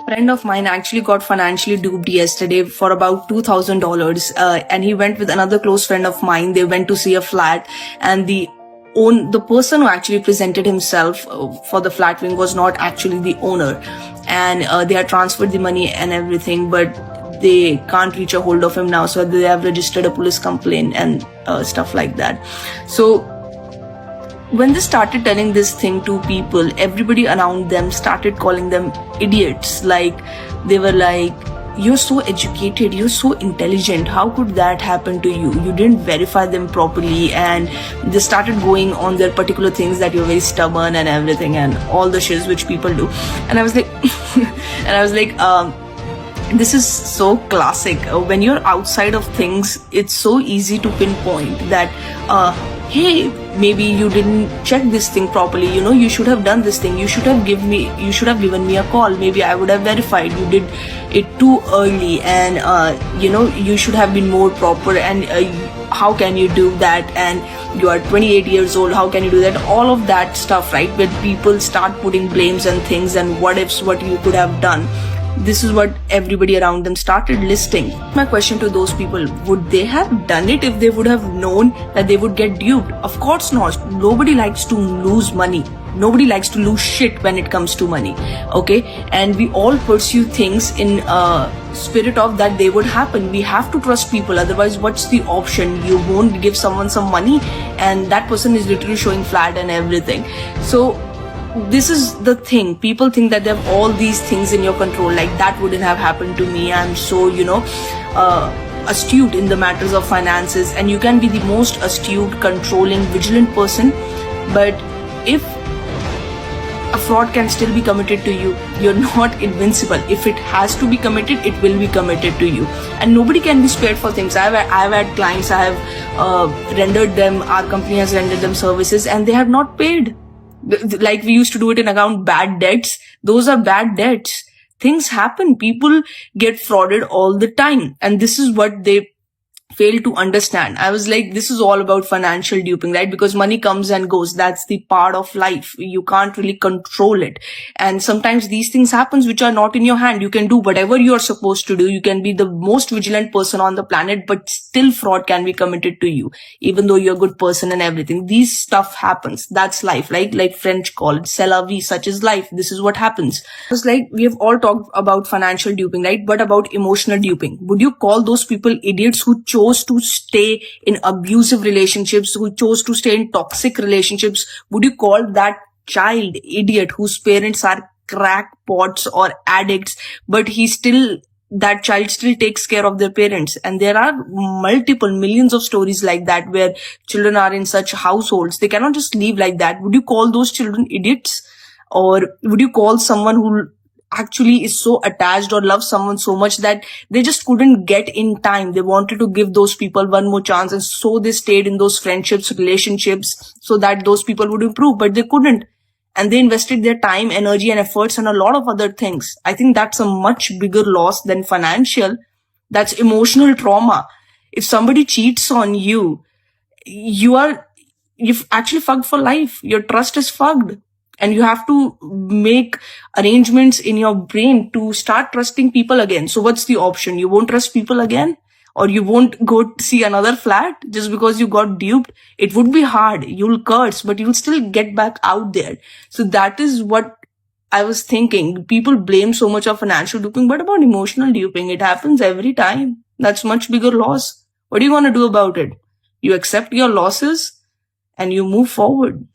Friend of mine actually got financially duped yesterday for about $2,000, and he went with another close friend of mine. They went to see a flat, and the person who actually presented himself for the flat wing was not actually the owner, and they had transferred the money and everything, but they can't reach a hold of him now, so they have registered a police complaint and stuff like that. So when they started telling this thing to people, everybody around them started calling them idiots. Like, they were like, you're so educated, you're so intelligent, how could that happen to you? You didn't verify them properly. And they started going on their particular things, that you're very stubborn and everything, and all the shits which people do. And I was like, this is so classic. When you're outside of things, it's so easy to pinpoint that, hey, maybe you didn't check this thing properly, you should have done this thing, you should have given me a call, maybe I would have verified, you did it too early, and you should have been more proper, and how can you do that, and you are 28 years old, how can you do that? All of that stuff, right? When people start putting blames and things and what ifs, what you could have done, this is what everybody around them started listing. My question to those people, would they have done it if they would have known that they would get duped? Of course not. Nobody likes to lose money. Nobody likes to lose shit when it comes to money. Okay? And we all pursue things in spirit of that they would happen. We have to trust people. Otherwise, what's the option? You won't give someone some money and that person is literally showing flat and everything. So this is the thing. People think that they have all these things in your control. Like, that wouldn't have happened to me. I'm so, astute in the matters of finances. And you can be the most astute, controlling, vigilant person. But if a fraud can still be committed to you, you're not invincible. If it has to be committed, it will be committed to you. And nobody can be spared for things. I've had clients, I have rendered them, our company has rendered them services, and they have not paid. Like we used to do it in account bad debts. Those are bad debts. Things happen. People get frauded all the time. And this is what they fail to understand. I was like, this is all about financial duping, right? Because money comes and goes. That's the part of life. You can't really control it. And sometimes these things happen which are not in your hand. You can do whatever you're supposed to do. You can be the most vigilant person on the planet, but still fraud can be committed to you, even though you're a good person and everything. These stuff happens. That's life, right? Like French call it, c'est la vie, such is life. This is what happens. It's like, we have all talked about financial duping, right? But about emotional duping. Would you call those people idiots who chose to stay in abusive relationships, who chose to stay in toxic relationships? Would you call that child idiot whose parents are crackpots or addicts, but that child still takes care of their parents? And there are multiple millions of stories like that where children are in such households. They cannot just leave like that. Would you call those children idiots? Or would you call someone who actually is so attached or loves someone so much that they just couldn't get in time? They wanted to give those people one more chance, and so they stayed in those friendships, relationships, so that those people would improve, but they couldn't. And they invested their time, energy, and efforts on a lot of other things. I think that's a much bigger loss than financial. That's emotional trauma. If somebody cheats on you, you've actually fucked for life. Your trust is fucked. And you have to make arrangements in your brain to start trusting people again. So what's the option? You won't trust people again? Or you won't go see another flat just because you got duped? It would be hard. You'll curse, but you'll still get back out there. So that is what I was thinking. People blame so much of financial duping, but about emotional duping, it happens every time. That's much bigger loss. What do you want to do about it? You accept your losses and you move forward.